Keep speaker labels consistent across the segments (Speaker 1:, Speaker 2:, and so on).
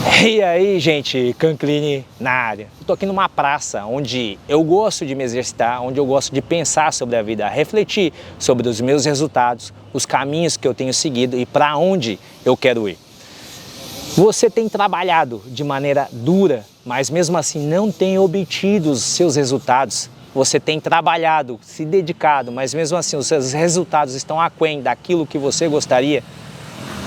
Speaker 1: E aí, gente, Canclini na área. Eu tô aqui numa praça onde eu gosto de me exercitar, onde eu gosto de pensar sobre a vida, refletir sobre os meus resultados, os caminhos que eu tenho seguido e para onde eu quero ir. Você tem trabalhado de maneira dura, mas mesmo assim não tem obtido os seus resultados. Você tem trabalhado, se dedicado, mas mesmo assim os seus resultados estão aquém daquilo que você gostaria.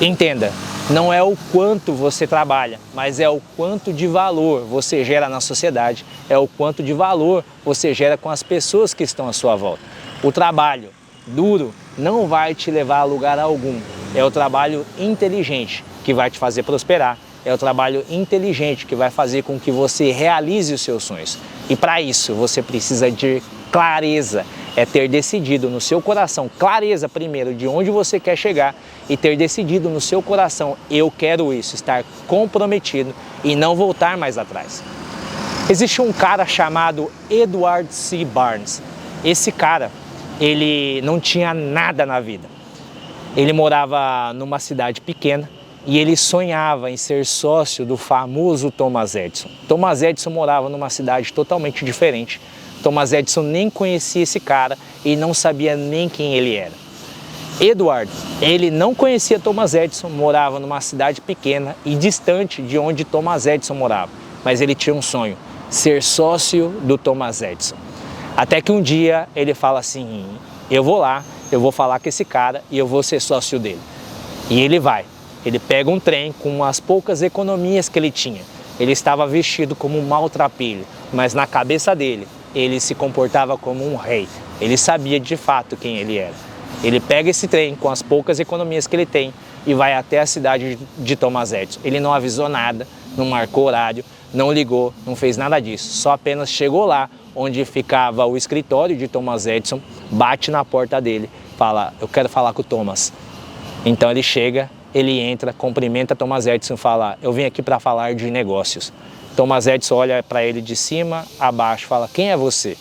Speaker 1: Entenda, não é o quanto você trabalha, mas é o quanto de valor você gera na sociedade, é o quanto de valor você gera com as pessoas que estão à sua volta. O trabalho duro não vai te levar a lugar algum, é o trabalho inteligente que vai te fazer prosperar, é o trabalho inteligente que vai fazer com que você realize os seus sonhos. E para isso você precisa de clareza, é ter decidido no seu coração, clareza primeiro de onde você quer chegar e ter decidido no seu coração, eu quero isso, estar comprometido e não voltar mais atrás. Existe um cara chamado Edward C. Barnes. Esse cara, ele não tinha nada na vida. Ele morava numa cidade pequena e ele sonhava em ser sócio do famoso Thomas Edison. Thomas Edison morava numa cidade totalmente diferente. Thomas Edison nem conhecia esse cara e não sabia nem quem ele era. Edward, ele não conhecia Thomas Edison, morava numa cidade pequena e distante de onde Thomas Edison morava. Mas ele tinha um sonho, ser sócio do Thomas Edison. Até que um dia ele fala assim, eu vou lá, eu vou falar com esse cara e eu vou ser sócio dele. E ele vai, ele pega um trem com as poucas economias que ele tinha. Ele estava vestido como um maltrapilho, mas na cabeça dele, ele se comportava como um rei. Ele sabia de fato quem ele era. Ele pega esse trem com as poucas economias que ele tem e vai até a cidade de Thomas Edison. Ele não avisou nada, não marcou horário, não ligou, não fez nada disso. Só apenas chegou lá onde ficava o escritório de Thomas Edison, bate na porta dele, fala, eu quero falar com o Thomas. Então ele chega, ele entra, cumprimenta Thomas Edison e fala, eu vim aqui para falar de negócios. Thomas Edison olha para ele de cima a baixo, fala, quem é você?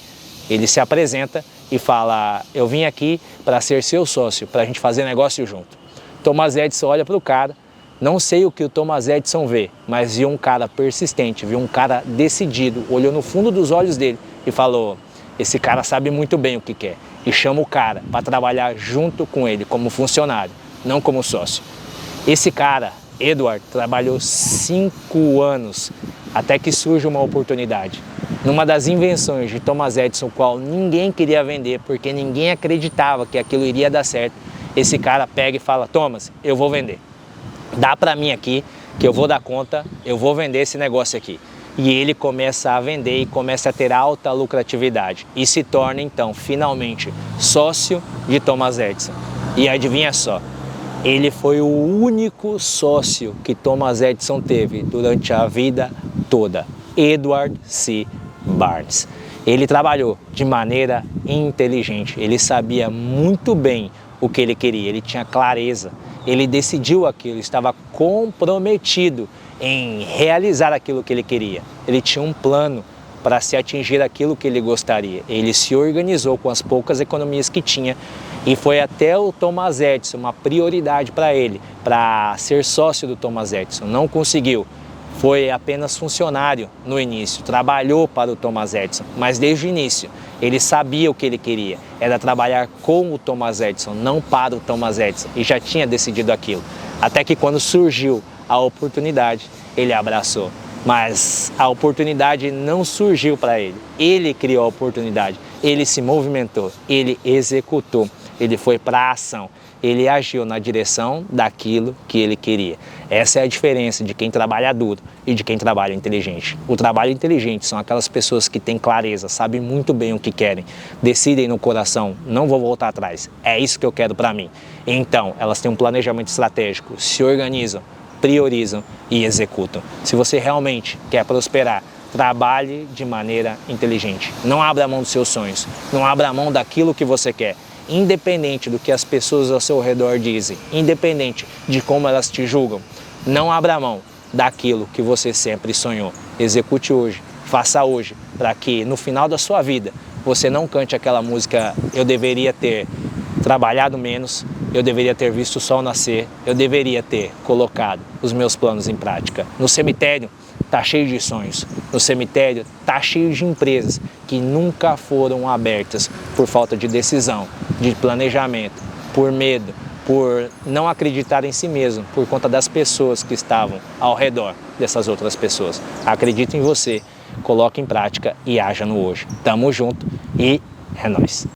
Speaker 1: Ele se apresenta e fala, eu vim aqui para ser seu sócio, para a gente fazer negócio junto. Thomas Edison olha para o cara, não sei o que o Thomas Edison vê, mas viu um cara persistente, viu um cara decidido, olhou no fundo dos olhos dele e falou, esse cara sabe muito bem o que quer. E chama o cara para trabalhar junto com ele como funcionário, não como sócio. Esse cara, Edward, trabalhou 5 anos até que surge uma oportunidade. Numa das invenções de Thomas Edison, qual ninguém queria vender, porque ninguém acreditava que aquilo iria dar certo, esse cara pega e fala, Thomas, eu vou vender. Dá para mim aqui, que eu vou dar conta, eu vou vender esse negócio aqui. E ele começa a vender e começa a ter alta lucratividade. E se torna, então, finalmente, sócio de Thomas Edison. E adivinha só, ele foi o único sócio que Thomas Edison teve durante a vida toda, Edward C. Barnes. Ele trabalhou de maneira inteligente, ele sabia muito bem o que ele queria, ele tinha clareza, ele decidiu aquilo, estava comprometido em realizar aquilo que ele queria. Ele tinha um plano para se atingir aquilo que ele gostaria. Ele se organizou com as poucas economias que tinha e foi até o Thomas Edison, uma prioridade para ele, para ser sócio do Thomas Edison. Não conseguiu, foi apenas funcionário no início, trabalhou para o Thomas Edison, mas desde o início ele sabia o que ele queria, era trabalhar com o Thomas Edison, não para o Thomas Edison, e já tinha decidido aquilo. Até que quando surgiu a oportunidade, ele abraçou. Mas a oportunidade não surgiu para ele, ele criou a oportunidade, ele se movimentou, ele executou, ele foi para a ação, ele agiu na direção daquilo que ele queria. Essa é a diferença de quem trabalha duro e de quem trabalha inteligente. O trabalho inteligente são aquelas pessoas que têm clareza, sabem muito bem o que querem, decidem no coração, não vou voltar atrás, é isso que eu quero para mim. Então, elas têm um planejamento estratégico, se organizam, priorizam e executam. Se você realmente quer prosperar, trabalhe de maneira inteligente. Não abra mão dos seus sonhos, não abra mão daquilo que você quer. Independente do que as pessoas ao seu redor dizem, independente de como elas te julgam, não abra mão daquilo que você sempre sonhou. Execute hoje, faça hoje, para que no final da sua vida você não cante aquela música eu deveria ter trabalhado menos, eu deveria ter visto o sol nascer, eu deveria ter colocado os meus planos em prática. No cemitério tá cheio de sonhos, no cemitério tá cheio de empresas que nunca foram abertas por falta de decisão, de planejamento, por medo, por não acreditar em si mesmo, por conta das pessoas que estavam ao redor dessas outras pessoas. Acredite em você, coloque em prática e haja no hoje. Tamo junto e é nóis!